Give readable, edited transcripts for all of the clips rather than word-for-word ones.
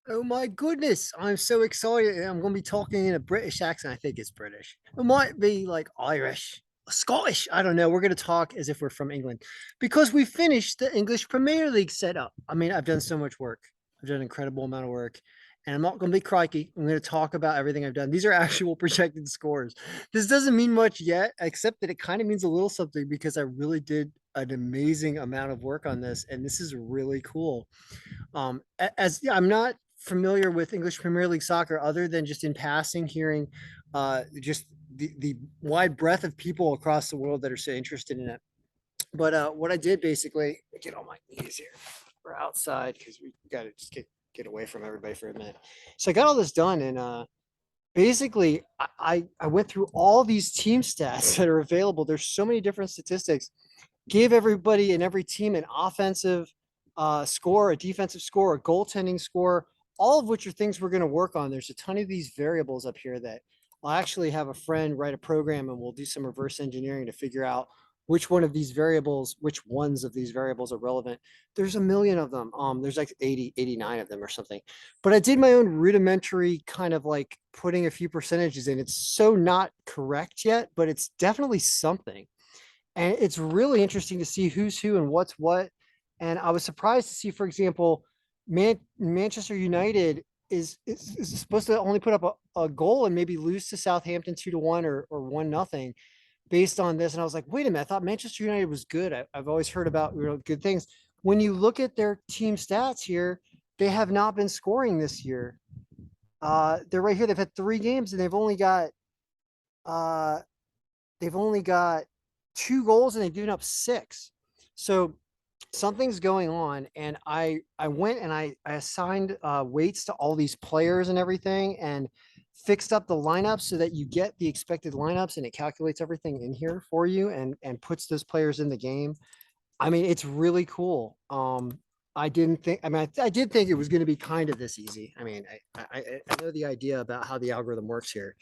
Oh my goodness, I'm so excited. I'm going to be talking in a British accent. I think it's British. It might be like Irish, Scottish. I don't know. We're going to talk as if we're from England because we finished the English Premier League setup. I mean, I've done so much work. I've done an incredible amount of work. And I'm not going to be crikey. I'm going to talk about everything I've done. These are actual projected scores. This doesn't mean much yet, except that it kind of means a little something because I really did an amazing amount of work on this. And this is really cool. As yeah, I'm not familiar with English Premier League soccer other than just in passing, hearing just the wide breadth of people across the world that are so interested in it. But what I did basically, get on my knees here. We're outside because we got to just get away from everybody for a minute. So I got all this done, and basically I went through all these team stats that are available. There's so many different statistics. Gave everybody in every team an offensive score, a defensive score, a goaltending score, all of which are things we're going to work on. There's a ton of these variables up here that I'll actually have a friend write a program and we'll do some reverse engineering to figure out which one of these variables, which ones of these variables are relevant. There's a million of them. There's like 80, 89 of them or something. But I did my own rudimentary kind of like putting a few percentages in. It's so not correct yet, but it's definitely something. And it's really interesting to see who's who and what's what. And I was surprised to see, for example, Manchester United is supposed to only put up a goal and maybe lose to Southampton 2-1 or 1-0 based on this. And I was like, wait a minute, I thought Manchester United was good. I've always heard about good things. When you look at their team stats here, they have not been scoring this year. They're right here. They've had 3 games and uh, they've only got 2 goals and they've given up 6. So something's going on. And I went and I assigned weights to all these players and everything and fixed up the lineups so that you get the expected lineups and it calculates everything in here for you and puts those players in the game. I mean, it's really cool. I didn't think, I mean, I did think it was going to be kind of this easy. I mean, I know the idea about how the algorithm works here,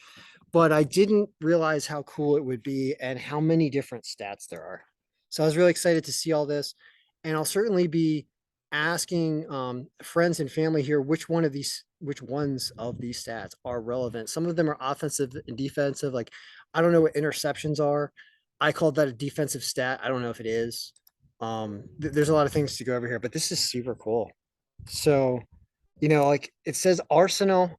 but I didn't realize how cool it would be and how many different stats there are. So I was really excited to see all this. And I'll certainly be asking friends and family here which ones of these stats are relevant. Some of them are offensive and defensive. Like, I don't know what interceptions are. I called that a defensive stat. I don't know if it is. There's a lot of things to go over here, but this is super cool. So, like it says Arsenal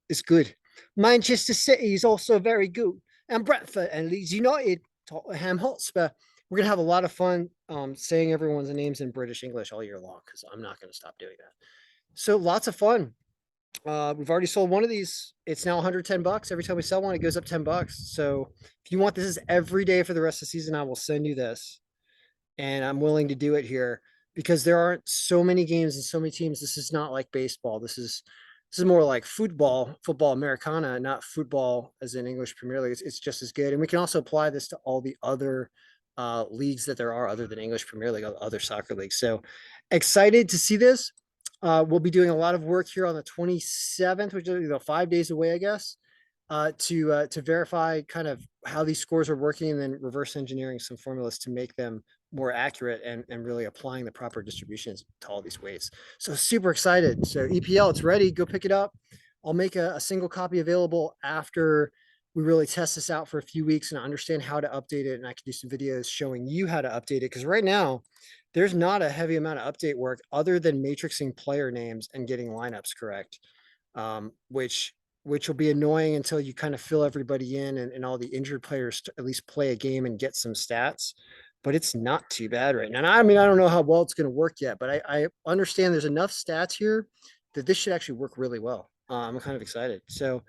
is good. Manchester City is also very good. And Brentford and Leeds United, Tottenham Hotspur. We're going to have a lot of fun saying everyone's names in British English all year long because I'm not going to stop doing that. So lots of fun. We've already sold one of these. It's now 110 bucks. Every time we sell one, it goes up 10 bucks. So if you want this is every day for the rest of the season, I will send you this and I'm willing to do it here because there aren't so many games and so many teams. This is not like baseball. This is more like football Americana, not football as in English Premier League. It's just as good, and we can also apply this to all the other leagues that there are other than English Premier League, other soccer leagues. So excited to see this. We'll be doing a lot of work here on the 27th, which is 5 days away, I guess, to verify kind of how these scores are working and then reverse engineering some formulas to make them more accurate and really applying the proper distributions to all these weights. So super excited. So EPL, it's ready. Go pick it up. I'll make a single copy available after we really test this out for a few weeks and understand how to update it. And I can do some videos showing you how to update it. Because right now, there's not a heavy amount of update work other than matrixing player names and getting lineups correct, which will be annoying until you kind of fill everybody in and all the injured players to at least play a game and get some stats. But it's not too bad right now. And I mean, I don't know how well it's going to work yet, but I understand there's enough stats here that this should actually work really well. I'm kind of excited. So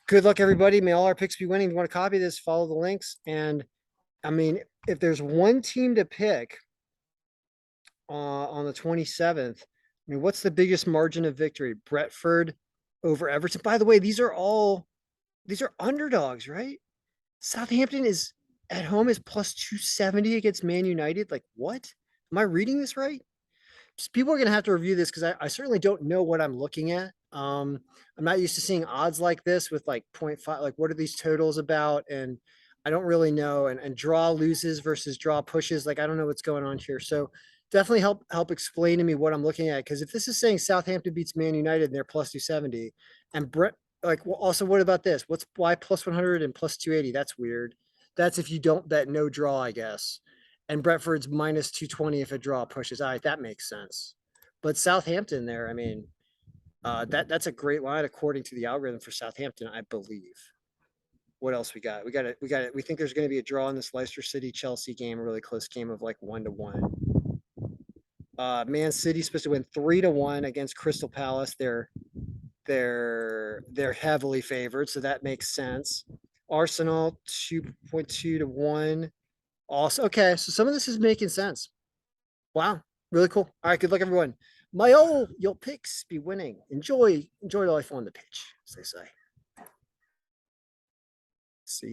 good luck, everybody. May all our picks be winning. If you want to copy this, follow the links. And I mean, if there's one team to pick on the 27th, I mean, what's the biggest margin of victory? Brentford over Everton. By the way, these are underdogs, right? Southampton is at home is plus 270 against Man United. Like, what? Am I reading this right? Just people are going to have to review this because I certainly don't know what I'm looking at. I'm not used to seeing odds like this with like 0.5. Like, what are these totals about? And I don't really know. And draw loses versus draw pushes. Like, I don't know what's going on here. So definitely help explain to me what I'm looking at. Because if this is saying Southampton beats Man United and they're plus 270, and Brett, like, well, also, what about this? What's why plus 100 and plus 280? That's weird. That's if you don't bet no draw, I guess. And Brentford's minus 220 if a draw pushes. All right, that makes sense. But Southampton there, I mean, that's a great line according to the algorithm for Southampton, I believe. What else we got? We think there's going to be a draw in this Leicester City Chelsea game, a really close game of like 1-1. Man City's supposed to win 3-1 against Crystal Palace. They're heavily favored, so that makes sense. Arsenal 2.2 to 1. Also, okay, so some of this is making sense. Wow, really cool. All right, good luck, everyone. Your picks be winning. Enjoy life on the pitch, as they say. See ya.